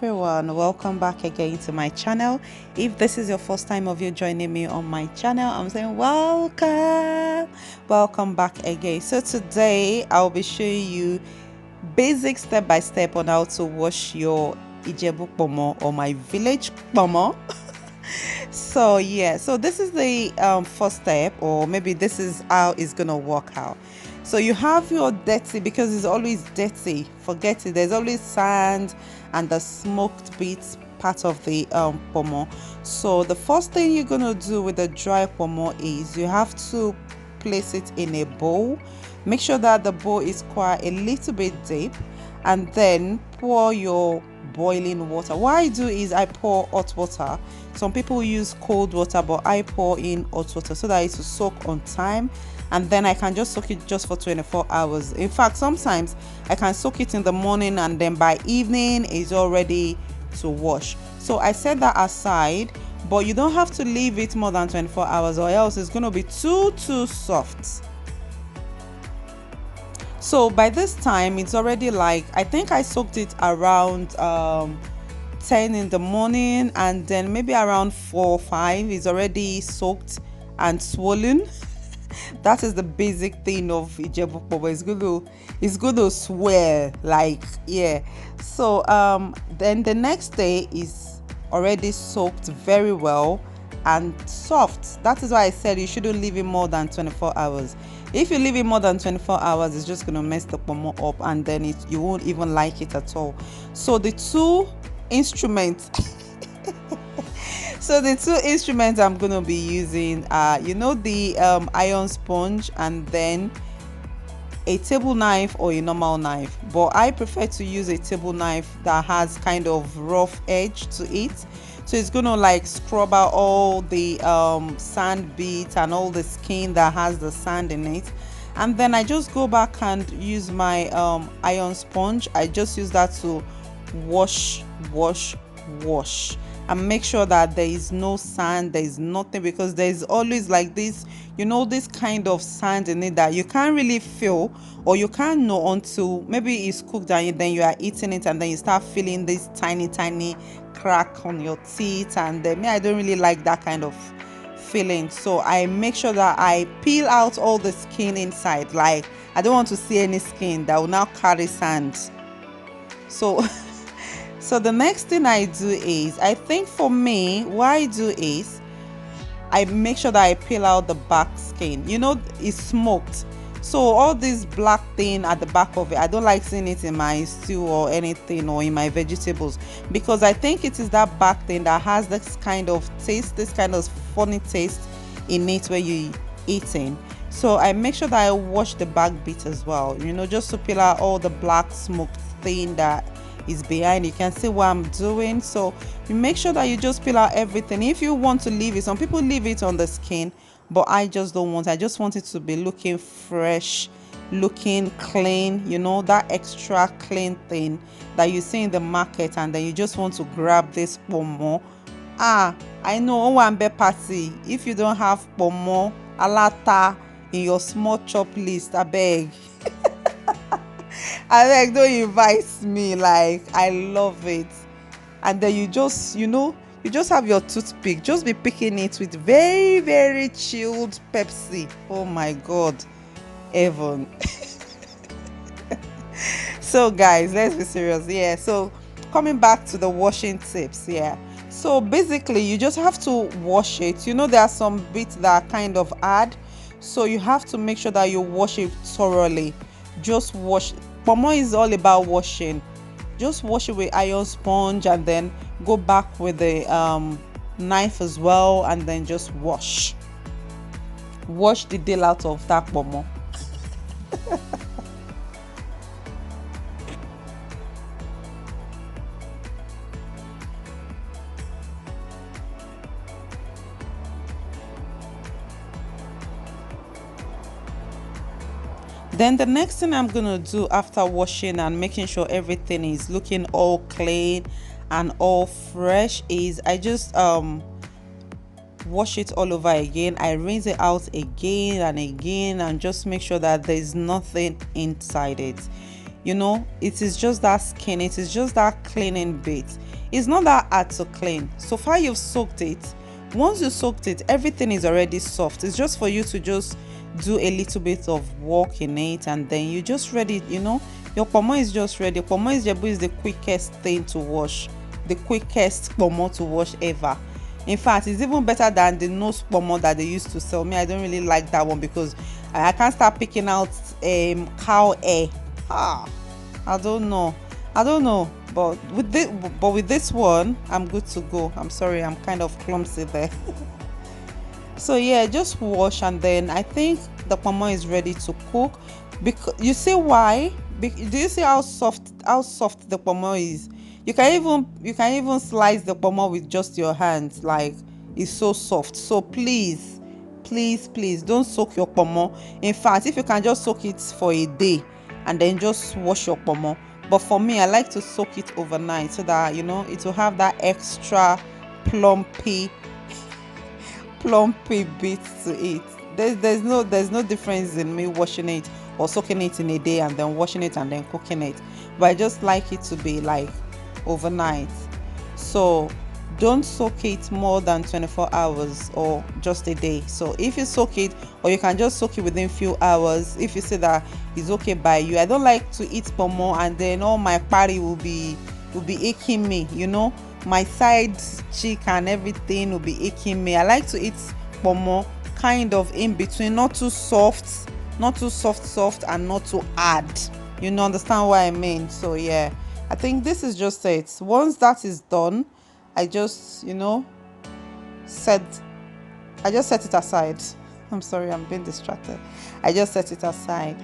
everyone, welcome back again to my channel. If this is your first time of you joining me on my channel, I'm saying welcome back again. So today I'll be showing you basic step by step on how to wash your Ijebu ponmo, or my village ponmo. So yeah, so this is the first step, or maybe this is how it's gonna work out. So you have your dirty, because it's always dirty, forget it, there's always sand and the smoked bits part of the ponmo. So the first thing you're gonna do with the dry ponmo is you have to place it in a bowl. Make sure that the bowl is quite a little bit deep, and then pour your boiling water. What I do is I pour hot water. Some people use cold water, but I pour in hot water so that it will soak on time, and then I can just soak it just for 24 hours. In fact, sometimes I can soak it in the morning and then by evening it's all ready to wash. So I set that aside, but you don't have to leave it more than 24 hours or else it's going to be too soft. So by this time it's already, like, I think I soaked it around 10 in the morning, and then maybe around 4 or 5 is already soaked and swollen. That is the basic thing of Ijebu ponmo. It's going to swell, like, yeah. So then the next day is already soaked very well and soft. That is why I said you shouldn't leave it more than 24 hours. If you leave it more than 24 hours, it's just going to mess the ponmo up, and then you won't even like it at all. So the two instruments I'm going to be using are, the iron sponge, and then a table knife or a normal knife, but I prefer to use a table knife that has kind of rough edge to it, so it's gonna like scrub out all the sand bits and all the skin that has the sand in it. And then I just go back and use my iron sponge. I just use that to wash and make sure that there is no sand, there is nothing, because there is always like this, this kind of sand in it that you can't really feel, or you can't know until maybe it's cooked and then you are eating it, and then you start feeling this tiny crack on your teeth. And me, I don't really like that kind of feeling, so I make sure that I peel out all the skin inside. Like, I don't want to see any skin that will now carry sand. So so the next thing I do is, I think for me, what I do is I make sure that I peel out the back skin. It's smoked, so all this black thing at the back of it, I don't like seeing it in my stew or anything, or in my vegetables, because I think it is that back thing that has this kind of taste, this kind of funny taste in it when you eating. So I make sure that I wash the back bit as well, just to peel out all the black smoked thing that is behind. You can see what I'm doing. So you make sure that you just peel out everything. If you want to leave it, some people leave it on the skin, but I just don't want. I just want it to be looking fresh, looking clean, that extra clean thing that you see in the market, and then you just want to grab this ponmo. I know one party, if you don't have ponmo alata in your small chop list, I beg don't invite me. Like, I love it. And then you just have your toothpick, just be picking it with very chilled Pepsi. Oh my god, heaven. So guys, let's be serious. Yeah, so coming back to the washing tips. Yeah, so basically you just have to wash it. There are some bits that are kind of hard, so you have to make sure that you wash it thoroughly. Just wash. Ponmo is all about washing. Just wash it with iron sponge, and then go back with the knife as well, and then just wash the deal out of that ponmo. Then the next thing I'm gonna do after washing and making sure everything is looking all clean and all fresh is I just wash it all over again. I rinse it out again and again, and just make sure that there's nothing inside it. It is just that skin, it is just that cleaning bit. It's not that hard to clean. So far you've soaked it. Once you soaked it, everything is already soft. It's just for you to just do a little bit of work in it, and then you just ready, your ponmo is just ready. Ponmoijebu is the quickest thing to wash, the quickest ponmo to wash ever. In fact, it's even better than the nose ponmo that they used to sell. Me, I don't really like that one because I can't start picking out cow hair. Ah, I don't know. I don't know. But with this one, I'm good to go. I'm sorry, I'm kind of clumsy there. So yeah, just wash, and then I think the ponmo is ready to cook. Because you see why? Do you see how soft the ponmo is? You can even slice the ponmo with just your hands. Like, it's so soft. So please, please, please don't soak your ponmo. In fact, if you can just soak it for a day and then just wash your ponmo. But for me, I like to soak it overnight so that it will have that extra plumpy plumpy bit to it. There's no difference in me washing it or soaking it in a day and then washing it and then cooking it. But I just like it to be like overnight. So don't soak it more than 24 hours or just a day. So if you soak it, or you can just soak it within few hours if you say that it's okay by you. I don't like to eat pomo and then all my party will be aching me, my side cheek and everything will be aching me. I like to eat pomo kind of in between, not too soft, soft, and not too hard. Understand what I mean? So yeah, I think this is just it. Once that is done, I just set set it aside. I'm sorry, I'm being distracted. I just set it aside.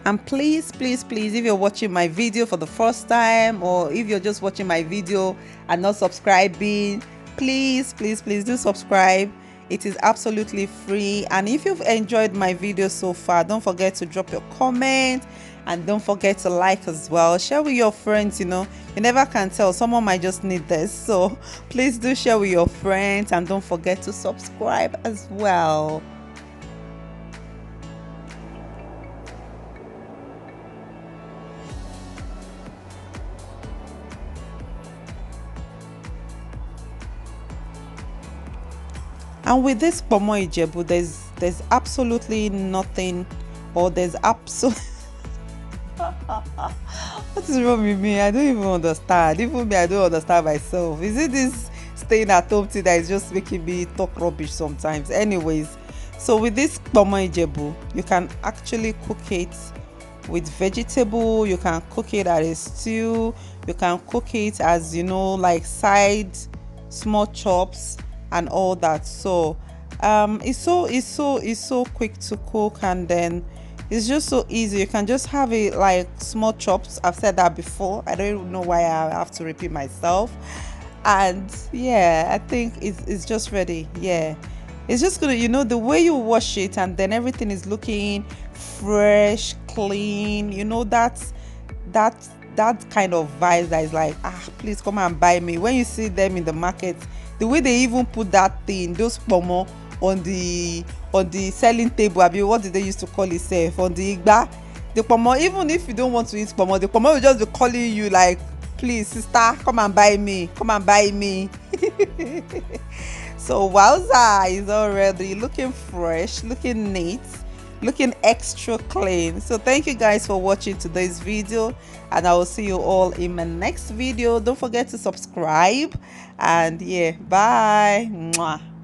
And please, please, please, if you're watching my video for the first time, or if you're just watching my video and not subscribing, please, please, please do subscribe. It is absolutely free. And if you've enjoyed my video so far, don't forget to drop your comment, and don't forget to like as well. Share with your friends. You never can tell, someone might just need this. So please do share with your friends, and don't forget to subscribe as well. And with this ponmoijebu, there's absolutely nothing, or there's absolutely what is wrong with me? I don't even understand. Even me, I don't understand myself. Is it this staying at home thing that is just making me talk rubbish sometimes? Anyways, so with this ponmoijebu, you can actually cook it with vegetable. You can cook it as a stew. You can cook it as like side small chops and all that. So it's so quick to cook, and then it's just so easy. You can just have it like small chops. I've said that before. I don't even know why I have to repeat myself. And yeah, I think it's just ready. Yeah, it's just gonna, the way you wash it, and then everything is looking fresh, clean. That that kind of vibe that is like, please come and buy me. When you see them in the market, the way they even put that thing, those pomo on the selling table, I mean, what did they used to call it, safe on the igba, the pomo, even if you don't want to eat pomo, the pomo will just be calling you like, please sister, come and buy me, come and buy me. So wowza is already looking fresh, looking neat, looking extra clean. So thank you guys for watching today's video, and I will see you all in my next video. Don't forget to subscribe, and yeah, bye. Mwah.